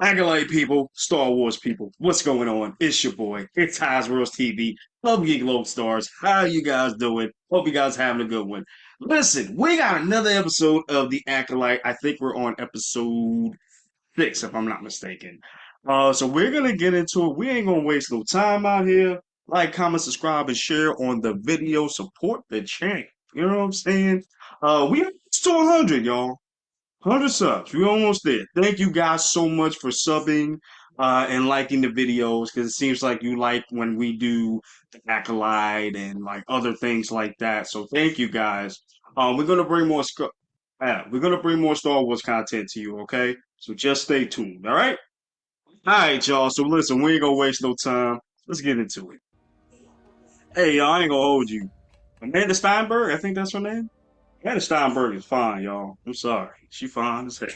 Acolyte people, Star Wars people, what's going on? It's your boy. It's taisworldtv of Geek Lodestars. How you guys doing? Hope you guys having a good one. Listen, we got another episode of the Acolyte. I think we're on episode 6, if I'm not mistaken. So we're gonna get into it. We ain't gonna waste no time out here. Like, comment, subscribe, and share on the video. Support the channel. You know what I'm saying? We are to 100, y'all. 100 subs. We're almost there. Thank you guys so much for subbing and liking the videos because it seems like you like when we do the Acolyte and like other things like that. So thank you guys. We're gonna bring more. We're gonna bring more Star Wars content to you. Okay, so just stay tuned. All right. All right, y'all. So listen, we ain't gonna waste no time. Let's get into it. Hey, y'all, I ain't gonna hold you. Amanda Steinberg, I think that's her name. Amanda Steinberg is fine, y'all. I'm sorry. She fine as hell.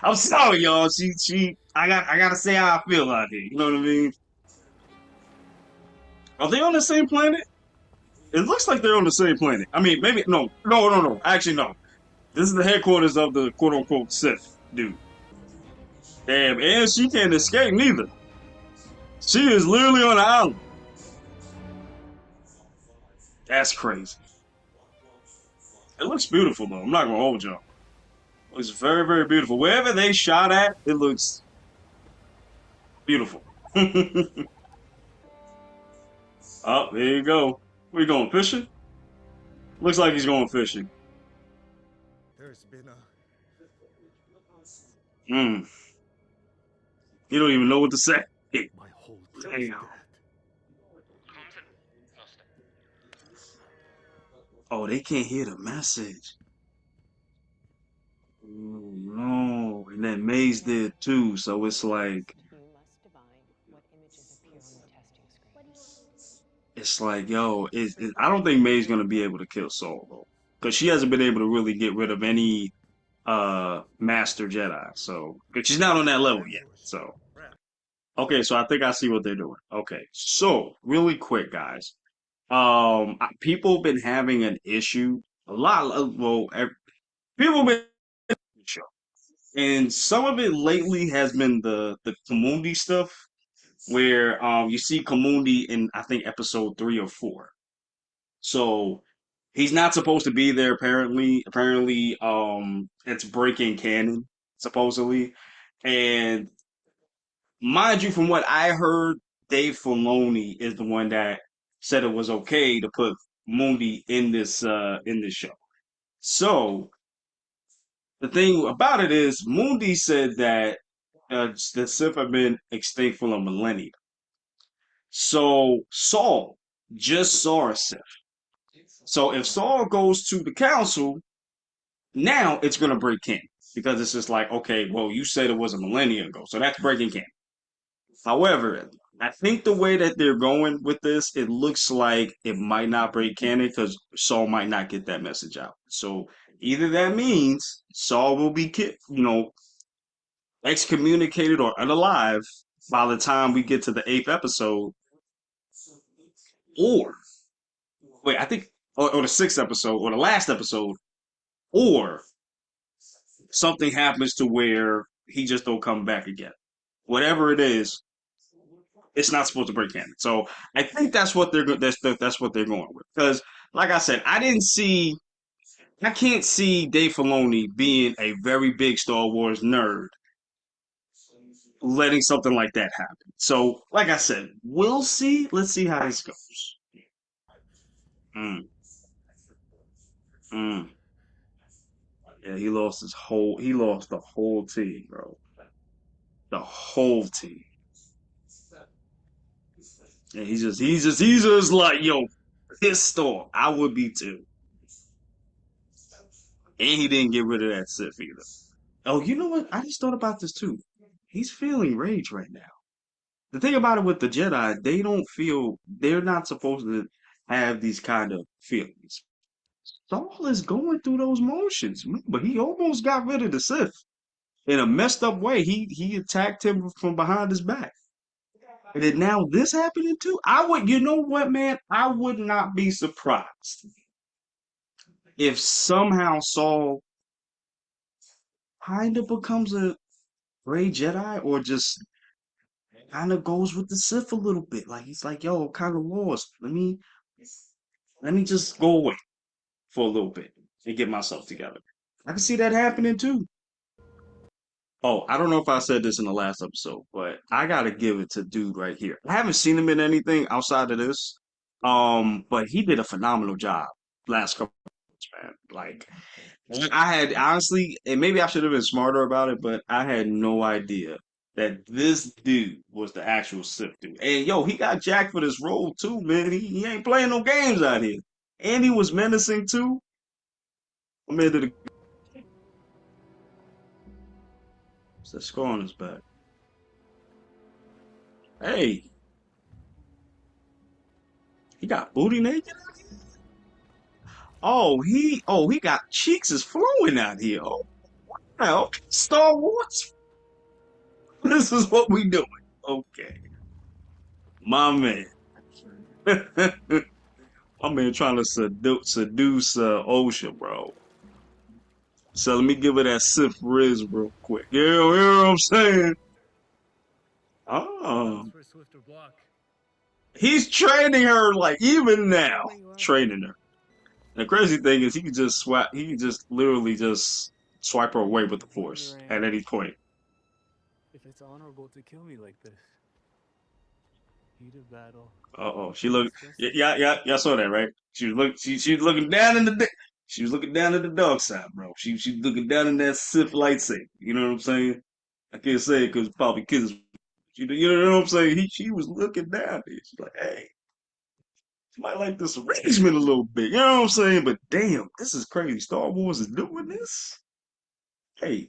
I'm sorry, y'all. I gotta say how I feel out here. You know what I mean? Are they on the same planet? It looks like they're on the same planet. I mean, maybe no. Actually, no. This is the headquarters of the quote unquote Sith dude. Damn, and she can't escape neither. She is literally on the island. That's crazy. It looks beautiful though. I'm not gonna hold y'all. It looks very, very beautiful. Wherever they shot at, it looks beautiful. Oh, there you go. Where you going, fishing? Looks like he's going fishing. There's been a... Hmm. You don't even know what to say. My whole Damn. Oh, they can't hear the message. Oh, no. And then Maze did too, so it's like... It's like, yo, I don't think May's gonna be able to kill Saul, though. Because she hasn't been able to really get rid of any Master Jedi, so... Because she's not on that level yet, so... Okay, so I think I see what they're doing. Okay, so really quick, guys. People have been having an issue. A lot. People have been show, and some of it lately has been the Kamundi stuff, where you see Kamundi in I think episode 3 or 4. So he's not supposed to be there. Apparently, it's breaking canon supposedly, and mind you, from what I heard, Dave Filoni is the one that said it was okay to put Mundi in this show. So the thing about it is, Mundi said that the Sith have been extinct for a millennia. So Saul just saw a Sith. So if Saul goes to the council, now it's gonna break canon because it's just like, okay, well, you said it was a millennia ago, so that's breaking canon. However, I think the way that they're going with this, it looks like it might not break canon because Saul might not get that message out. So either that means Saul will be, excommunicated or unalive by the time we get to the 8th episode, or wait, I think, or the 6th episode, or the last episode, or something happens to where he just don't come back again. Whatever it is, it's not supposed to break canon. So I think that's what that's what they're going with. Because, like I said, I can't see Dave Filoni being a very big Star Wars nerd letting something like that happen. So, like I said, we'll see. Let's see how this goes. Mm, mm. Yeah, he lost the whole team, bro. The whole team. And he's just like, yo, pissed off. I would be too. And he didn't get rid of that Sith either. Oh, you know what? I just thought about this too. He's feeling rage right now. The thing about it with the Jedi, they're not supposed to have these kind of feelings. Saul is going through those motions, but he almost got rid of the Sith in a messed up way. He attacked him from behind his back. And then now this happening too. You know what, man? I would not be surprised if somehow Saul kind of becomes gray Jedi, or just kind of goes with the Sith a little bit. Like he's like, yo, I'm kind of lost. Let me just go away for a little bit and get myself together. I can see that happening too. Oh, I don't know if I said this in the last episode, but I gotta give it to dude right here. I haven't seen him in anything outside of this. But he did a phenomenal job last couple of months, man. Like I had honestly, and maybe I should have been smarter about it, but I had no idea that this dude was the actual Sith dude. And yo, he got jacked for this role too, man. He ain't playing no games out here. And he was menacing too. I'm into the the scar on his back. Hey, he got booty naked. Oh, he got cheeks is flowing out here. Oh, wow. Star Wars. This is what we doing. Okay, my man. My man trying to seduce Osha, bro. So let me give her that Sith Riz real quick. Yeah, you know what I'm saying? Oh, For a swifter block. he's training her like even now, training her. And the crazy thing is, he could just swap. He could just literally just swipe her away with the Force at any point. If it's honorable to kill me like this. Heat of battle. Uh-oh, she looked. Yeah, y'all saw that, right? She was looking down in the. She was looking down at the dark side, bro. She looking down in that Sith lightsaber. You know what I'm saying? I can't say it because probably kids. You know what I'm saying? She was looking down there. She's like, hey, she might like this arrangement a little bit. You know what I'm saying? But damn, this is crazy. Star Wars is doing this. Hey,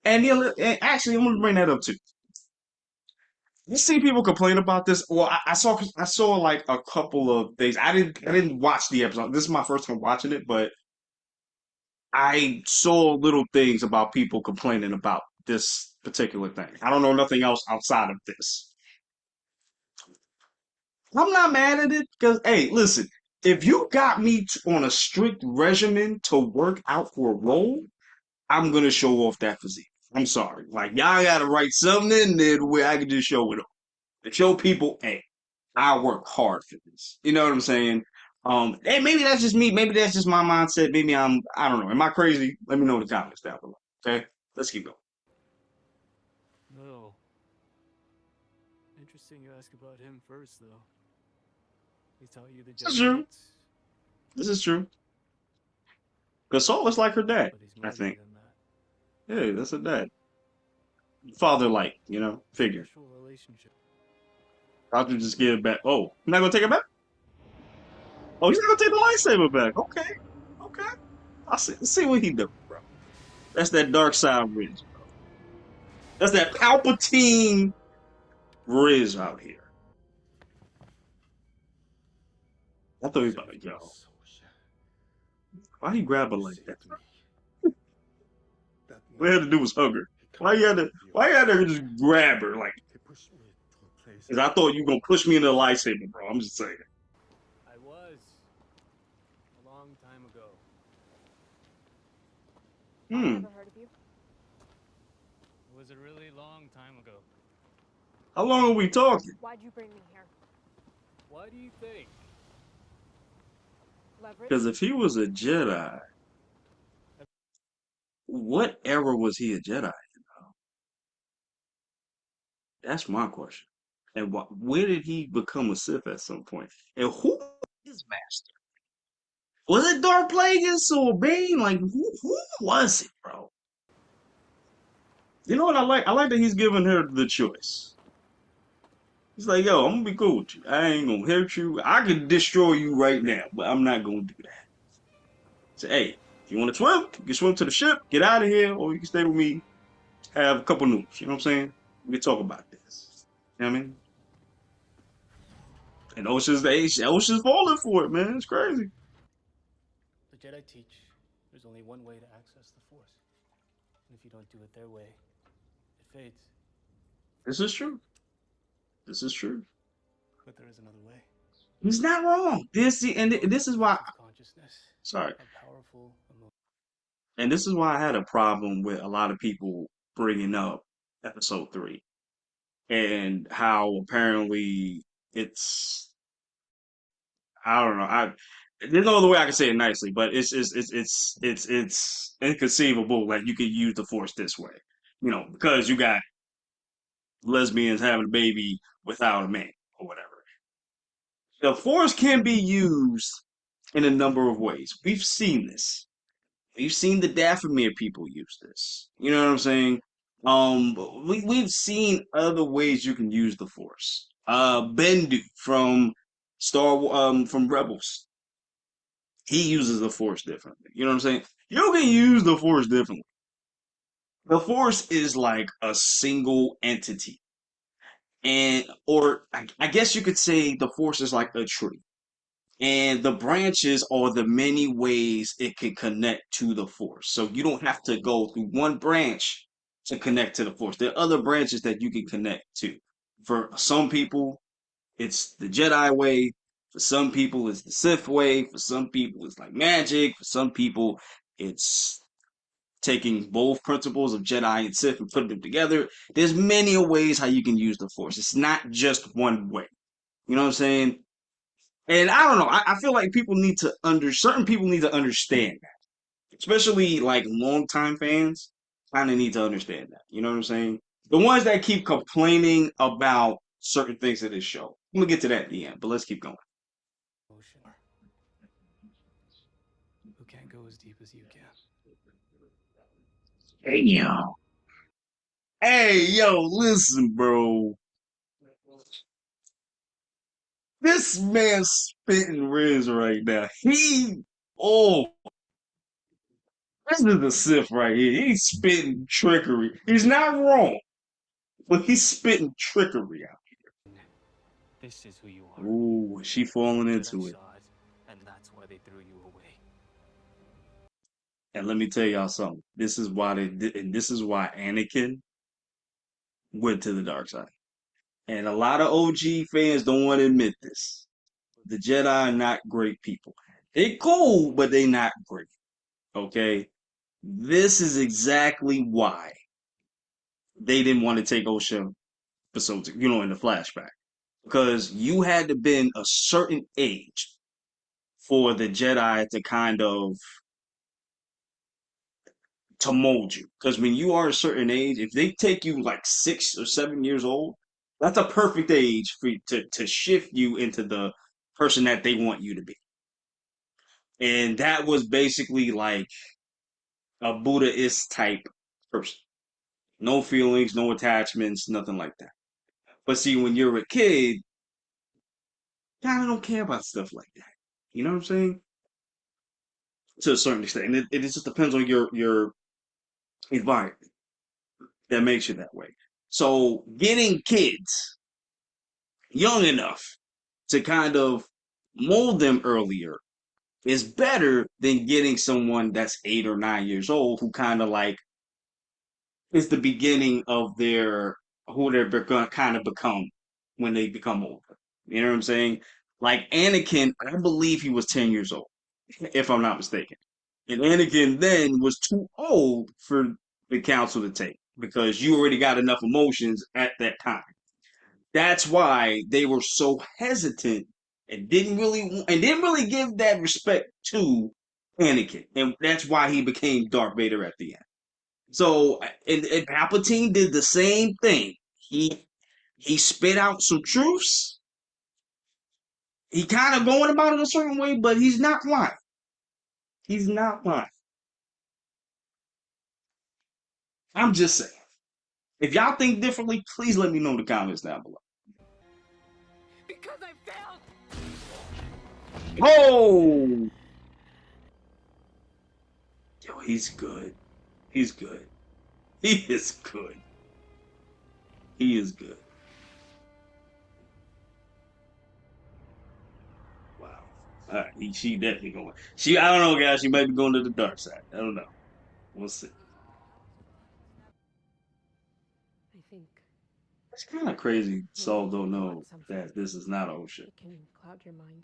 and actually, I'm gonna bring that up too. You see people complain about this. Well, I saw like a couple of things. I didn't watch the episode. This is my first time watching it, but I saw little things about people complaining about this particular thing. I don't know nothing else outside of this. I'm not mad at it because hey, listen, if you got me on a strict regimen to work out for a role, I'm gonna show off that physique. I'm sorry. Like y'all gotta write something in there to where I can just show it off. To show people, hey, I work hard for this. You know what I'm saying? Hey, maybe that's just me. Maybe that's just my mindset. Maybe I don't know. Am I crazy? Let me know in the comments down below. Okay? Let's keep going. No. Interesting you ask about him first, though. He taught you the This is Jedi true. rights, This is true. Because Saul is like her dad, but he's I more think. than that. Yeah, that's her dad. Father like, figure. Special relationship. I'll just give it back. Oh, you're not gonna take it back? Oh, he's not gonna take the lightsaber back. Okay. Okay. I'll see what he do, bro. That's that dark side Riz, bro. That's that Palpatine Riz out here. I thought he was like, yo, why he grab her like that? What he had to do was hug her. Why you had to just grab her like? Because I thought you gonna push me into the lightsaber, bro. I'm just saying. I was. A long time ago. I Hmm. never heard of you. It was a really long time ago. How long are we talking? Why'd you bring me here? Why do you think? Leverage? Because if he was a Jedi, what era was he a Jedi? That's my question. And where did he become a Sith at some point? And who was his master? Was it Darth Plagueis or Bane? Like who was it, bro? You know what I like? I like that he's giving her the choice. He's like, yo, I'm gonna be cool with you. I ain't gonna hurt you. I could destroy you right now, but I'm not gonna do that. Say, hey, if you want to swim, you can swim to the ship, get out of here, or you can stay with me, have a couple noodles. You know what I'm saying? We can talk about this. You know what I mean? And Ocean's falling for it, man. It's crazy. The Jedi teach there's only one way to access the Force. And if you don't do it their way, it fades. This is true. This is true. But there is another way. He's not wrong. This is why. Consciousness. Sorry. A powerful emotion. And this is why I had a problem with a lot of people bringing up episode 3, and how apparently it's I don't know. There's no other way I can say it nicely, but it's inconceivable that you could use the force this way. You know, because you got lesbians having a baby without a man or whatever. The force can be used in a number of ways. We've seen this. We've seen the Dathomir people use this. You know what I'm saying? We've seen other ways you can use the force. Bendu from from Rebels, he uses the force differently. You know what I'm saying? You can use the force differently. The force is like a single entity, and or I guess you could say the force is like a tree, and the branches are the many ways it can connect to the force. So you don't have to go through one branch to connect to the force. There are other branches that you can connect to. For some people, it's the Jedi way. For some people, it's the Sith way. For some people, it's like magic. For some people, it's taking both principles of Jedi and Sith and putting them together. There's many ways how you can use the Force. It's not just one way. You know what I'm saying? And I don't know. I feel like people need to certain people need to understand that, especially like longtime fans. Kind of need to understand that. You know what I'm saying? The ones that keep complaining about certain things in this show. I'm gonna get to that at the end, but let's keep going. Ocean. Who can't go as deep as you can? Hey yo, hey yo, listen, bro. This man's spitting Riz right now. Oh, this is the Sith right here. He's spitting trickery. He's not wrong, but he's spitting trickery out. This is who you are. Ooh, is she falling The into Jedi it? saw it, and that's why they threw you away. And let me tell y'all something. This is why they did, and this is why Anakin went to the dark side. And a lot of OG fans don't want to admit this. The Jedi are not great people. They cool, but they not great. Okay? This is exactly why they didn't want to take Osha episodes, in the flashback. Because you had to been a certain age for the Jedi to kind of to mold you. Because when you are a certain age, if they take you like 6 or 7 years old, that's a perfect age for to shift you into the person that they want you to be. And that was basically like a Buddhist type person. No feelings, no attachments, nothing like that. But see, when you're a kid, kind of don't care about stuff like that. You know what I'm saying? To a certain extent, and it just depends on your environment that makes you that way. So getting kids young enough to kind of mold them earlier is better than getting someone that's 8 or 9 years old who kind of like is the beginning of their who they're going to kind of become when they become older. You know what I'm saying? Like Anakin, I believe he was 10 years old, if I'm not mistaken. And Anakin then was too old for the council to take because you already got enough emotions at that time. That's why they were so hesitant and didn't really give that respect to Anakin, and that's why he became Darth Vader at the end. So, and Palpatine did the same thing. He spit out some truths. He kind of going about it a certain way, but he's not lying. He's not lying. I'm just saying. If y'all think differently, please let me know in the comments down below. Because I failed! Oh, yo, he's good. He's good. He is good. He is good. Wow. All right. She definitely going. I don't know, guys. She might be going to the dark side. I don't know. We'll see. I think It's kind of crazy. maybe Saul if don't you want know something, that this is not OSHA. it can cloud your mind.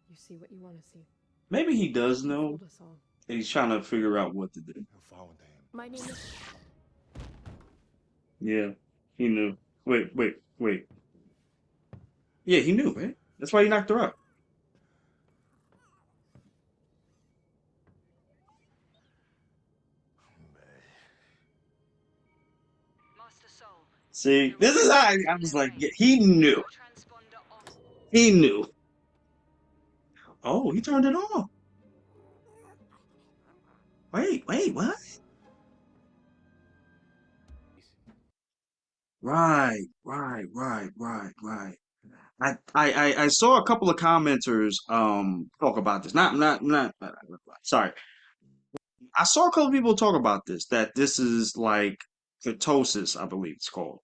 You see what you want to see. Maybe he does You know, fooled us all. and he's trying to figure out what to do. My name is... Yeah, he knew. Wait. Yeah, he knew, right? That's why he knocked her out. See, this is how I was like, yeah, he knew. He knew. Oh, he turned it off. Wait, what? Right. I saw a couple of commenters talk about this. Not sorry. I saw a couple of people talk about this, that this is like ketosis, I believe it's called.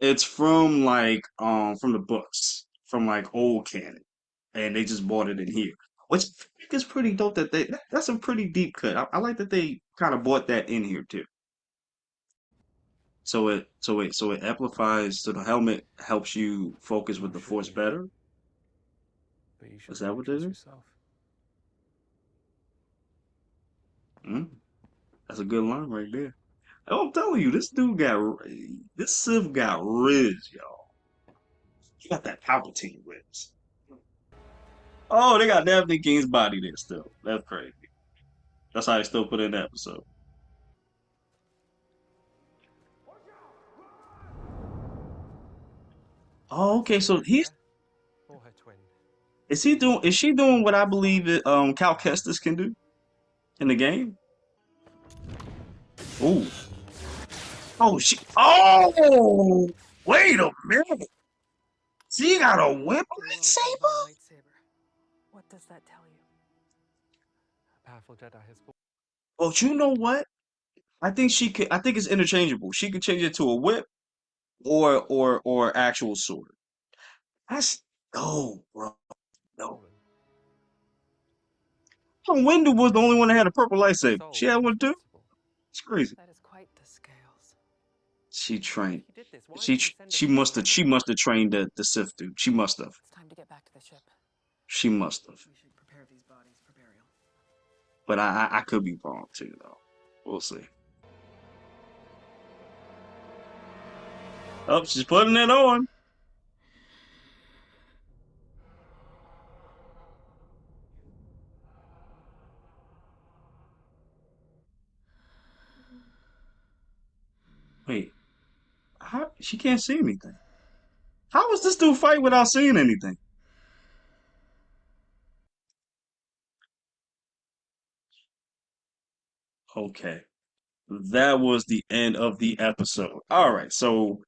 It's from like from the books, from like old canon. And they just bought it in here. Which I think is pretty dope that's a pretty deep cut. I like that they kind of bought that in here too. So it amplifies, so the helmet helps you focus with I'm the sure force you do, better. but you Is should that really what it trust is? yourself. Mm, that's a good line right there. Oh, I'm telling you, this dude got this Sith got riz, y'all. He got that Palpatine riz. Oh, they got Daphne King's body there still. That's crazy. That's how they still put in the episode. Oh, That's okay. So Alexia, or her twin. is she doing what I Spy believe that Cal Kestis can do in the game? Ooh. Oh, wait a minute. She got a whip My lightsaber? lightsaber. What does that tell you? A powerful Jedi has born. Oh, you know what? I think it's interchangeable. She could change it to a whip or actual sword. That's bro. No. Windu was the only one that had a purple The lightsaber. soul She had is one too? responsible. It's crazy. That is quite the scales. She If trained. you did this, why did you send us She to this must exercise? have trained the Sith dude. She must have. It's time to get back to the ship. She must have. We should prepare these bodies for burial. But I could be wrong too though. We'll see. Oh, she's putting it on. Wait, how she can't see anything? How was this dude fight without seeing anything? Okay, that was the end of the episode. All right, so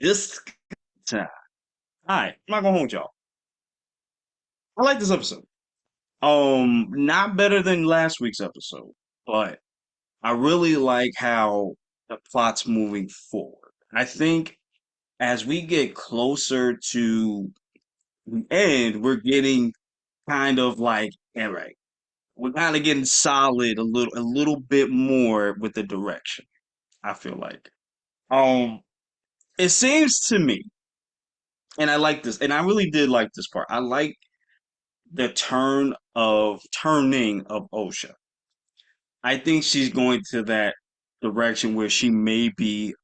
this time, all right, I'm not gonna hold y'all. I like this episode. Not better than last week's episode, but I really like how the plot's moving forward. I think as we get closer to the end, we're getting kind of like, all right, we're kind of getting solid a little bit more with the direction. I feel like. Um, it seems to me, and I like this, and I really did like this part. I like the turning of Osha. I think she's going to that direction where she may be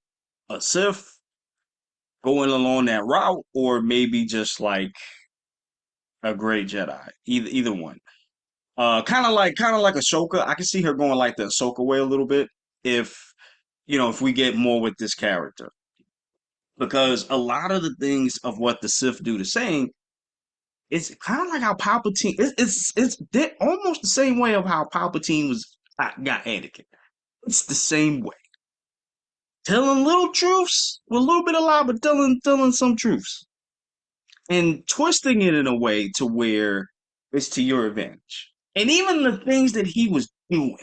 a Sith going along that route, or maybe just like a great Jedi. Either one. Kind of like Ahsoka. I can see her going like the Ahsoka way a little bit if if we get more with this character, because a lot of the things of what the Sith do the saying, it's kind of like how Palpatine. They're almost the same way of how Palpatine got Anakin. It's the same way, telling little truths with a little bit of lie, but telling some truths and twisting it in a way to where it's to your advantage. And even the things that he was doing,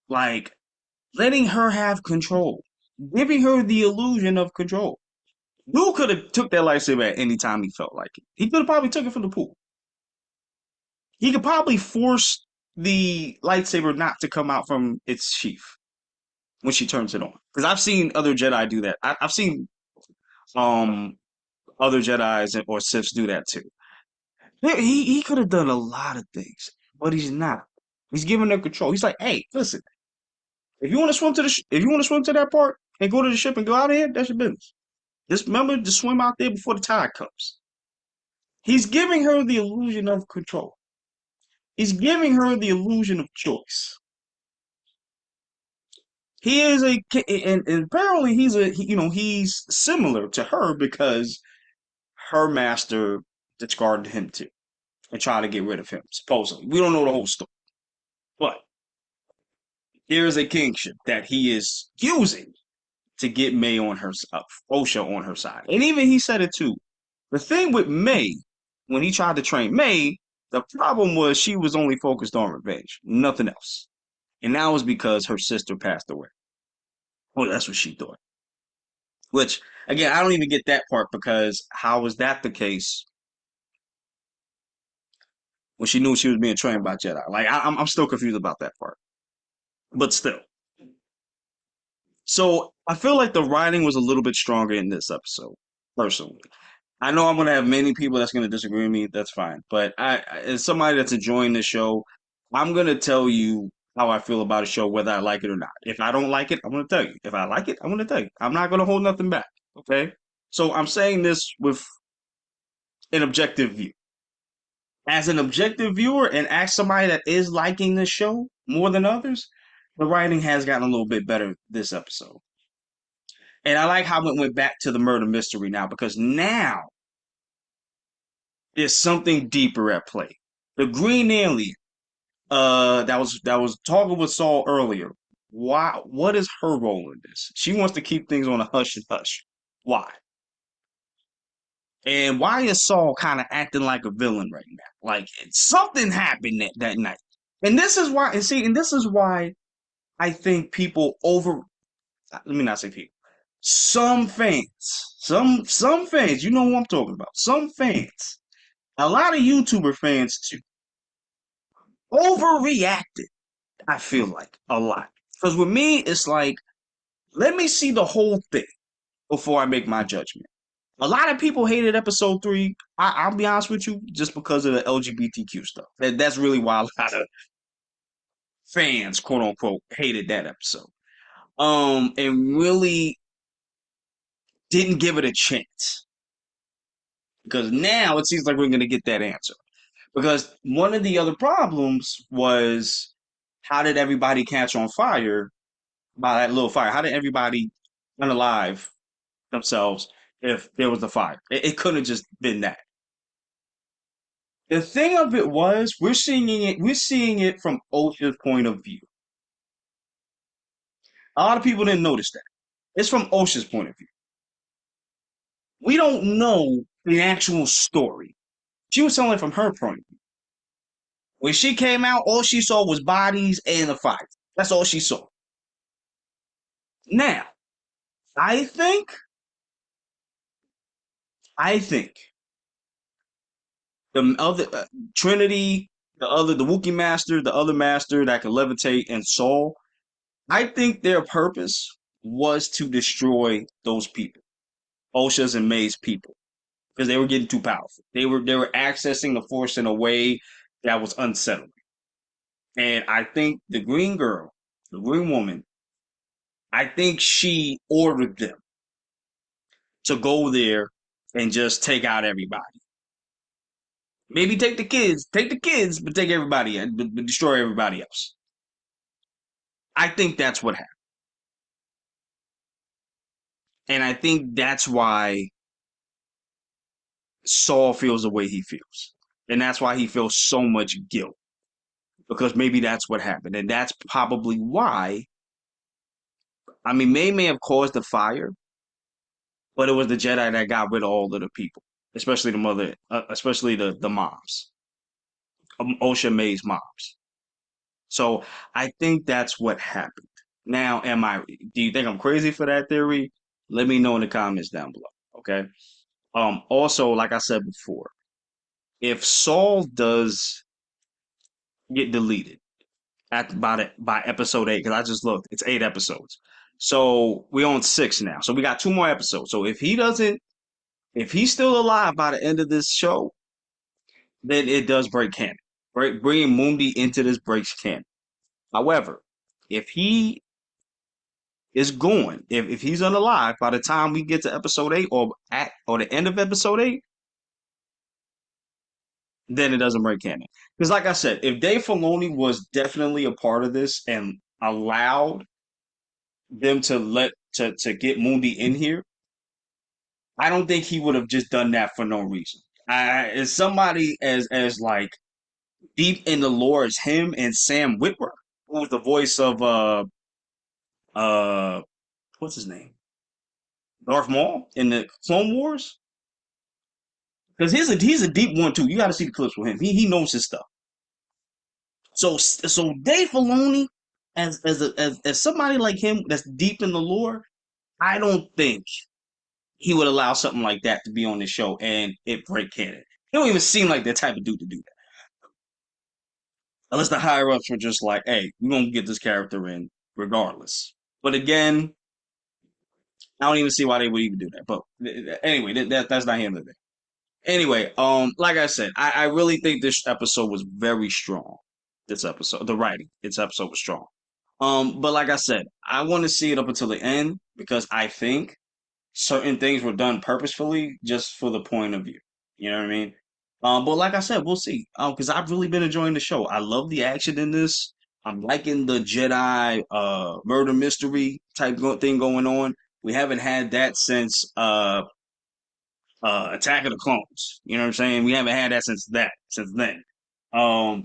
like letting her have control, giving her the illusion of control. Luke could have took that lightsaber at any time he felt like it. He could have probably took it from the pool. He could probably force the lightsaber not to come out from its sheath when she turns it on. Because I've seen other Jedi do that. I've seen um other Jedi's or Siths do that too. He could have done a lot of things, but he's not. He's giving her control. He's like, hey, listen, if you want to swim to that part, and go to the ship and go out of here, that's your business. Just remember to swim out there before the tide comes. He's giving her the illusion of control. He's giving her the illusion of choice. He is and apparently he's similar to her because her master discarded him too and tried to get rid of him. Supposedly, we don't know the whole story, but there is a kingship that he is using to get May on her Osha on her side, and even he said it too. The thing with May, when he tried to train May, the problem was she was only focused on revenge, nothing else, and that was because her sister passed away. Well, that's what she thought. Which, again, I don't even get that part because how was that the case when she knew she was being trained by Jedi? Like, I'm still confused about that part. But still. So, I feel like the writing was a little bit stronger in this episode, personally. I know I'm going to have many people that's going to disagree with me. That's fine. But as somebody that's enjoying this show, I'm going to tell you how I feel about a show, whether I like it or not. If I don't like it, I'm going to tell you. If I like it, I'm going to tell you. I'm not going to hold nothing back. Okay? So I'm saying this with an objective view. As an objective viewer and as somebody that is liking this show more than others, the writing has gotten a little bit better this episode. And I like how it went back to the murder mystery now because now there's something deeper at play. The green alien, that was talking with Saul earlier. Why? What is her role in this? She wants to keep things on a hush and hush. Why? And why is Saul kind of acting like a villain right now? Like something happened that night. And this is why, and this is why I think let me not say people. Some fans, some fans, you know who I'm talking about. Some fans, a lot of YouTuber fans too, overreacted, I feel like, a lot. Because with me, it's like, let me see the whole thing before I make my judgment. A lot of people hated episode 3. I'll be honest with you, just because of the LGBTQ stuff. That's really why a lot of fans, quote unquote, hated that episode. And really didn't give it a chance. Because now it seems like we're going to get that answer. Because one of the other problems was how did everybody catch on fire by that little fire? How did everybody unalive themselves if there was a fire? It couldn't have just been that. The thing of it was we're seeing it from Osha's point of view. A lot of people didn't notice that. It's from Osha's point of view. We don't know the actual story. She was telling it from her point of view. When she came out, all she saw was bodies and a fire. That's all she saw. Now, I think the other Trinity, the Wookiee master, the other master that can levitate, and Saul, I think their purpose was to destroy those people, Osha's and May's people, because they were getting too powerful. They were accessing the Force in a way that was unsettling. And I think the green girl, the green woman, I think she ordered them to go there and just take out everybody. Maybe take the kids, but take everybody, but destroy everybody else. I think that's what happened. And I think that's why Saul feels the way he feels. And that's why he feels so much guilt. Because maybe that's what happened. And that's probably why, I mean, may have caused the fire, but it was the Jedi that got rid of all of the people, especially the mother, especially the moms, Osha May's moms. So I think that's what happened. Now, do you think I'm crazy for that theory? Let me know in the comments down below, okay? Also, like I said before, if Saul does get deleted by episode 8, because I just looked, it's 8 episodes. So we're on 6 now. So we got 2 more episodes. So if he's still alive by the end of this show, then it does break canon. Bringing Mundi into this breaks canon. However, if he is going. If he's unalive by the time we get to episode 8 or the end of episode 8, then it doesn't break canon. Because like I said, if Dave Filoni was definitely a part of this and allowed them to get Mundi in here, I don't think he would have just done that for no reason. As somebody as like deep in the lore as him and Sam Witwer, who was the voice of uh what's his name? Darth Maul in the Clone Wars. Because he's a deep one too. You got to see the clips with him. He knows his stuff. So Dave Filoni as somebody like him that's deep in the lore, I don't think he would allow something like that to be on the show and it break canon. He don't even seem like that type of dude to do that. Unless the higher ups were just like, hey, we're gonna get this character in regardless. But again, I don't even see why they would even do that. But anyway, that's not him today. Anyway, like I said, I really think this episode was very strong. This episode, the writing, this episode was strong. But like I said, I want to see it up until the end because I think certain things were done purposefully just for the point of view. You know what I mean? But like I said, we'll see. Because I've really been enjoying the show. I love the action in this. I'm liking the Jedi murder mystery type thing going on. We haven't had that since Attack of the Clones. You know what I'm saying? We haven't had that since then.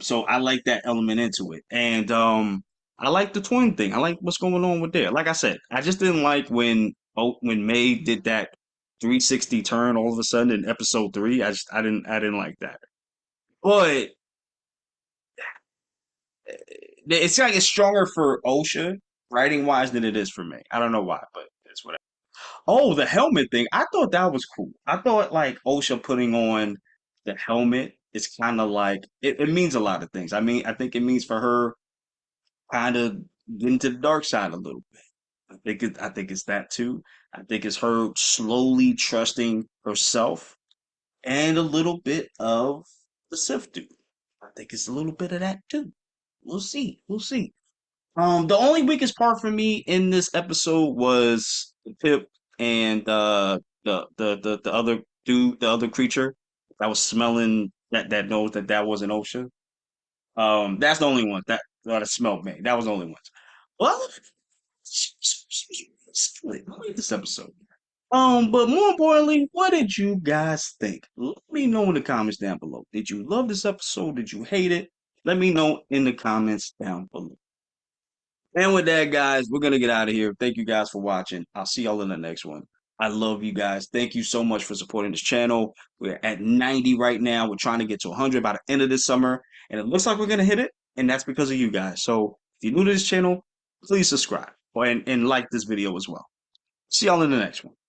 So I like that element into it, and I like the twin thing. I like what's going on with there. Like I said, I just didn't like when May did that 360 turn all of a sudden in episode 3. I didn't like that. But it's like it's stronger for Osha writing wise than it is for me. I don't know why, but it's whatever. Oh, the helmet thing. I thought that was cool. I thought like Osha putting on the helmet is kind of like it means a lot of things. I mean, I think it means for her kind of getting to the dark side a little bit. I think it's that too. I think it's her slowly trusting herself and a little bit of the Sith dude. I think it's a little bit of that too. We'll see. We'll see. The only weakest part for me in this episode was Pip and the other dude, the other creature that was smelling that knows that wasn't OSHA. That's the only one that smelled me. That was the only one. Well, I like this episode. But more importantly, what did you guys think? Let me know in the comments down below. Did you love this episode? Did you hate it? Let me know in the comments down below. And with that, guys, we're going to get out of here. Thank you guys for watching. I'll see y'all in the next one. I love you guys. Thank you so much for supporting this channel. We're at 90 right now. We're trying to get to 100 by the end of this summer. And it looks like we're going to hit it. And that's because of you guys. So if you're new to this channel, please subscribe and like this video as well. See y'all in the next one.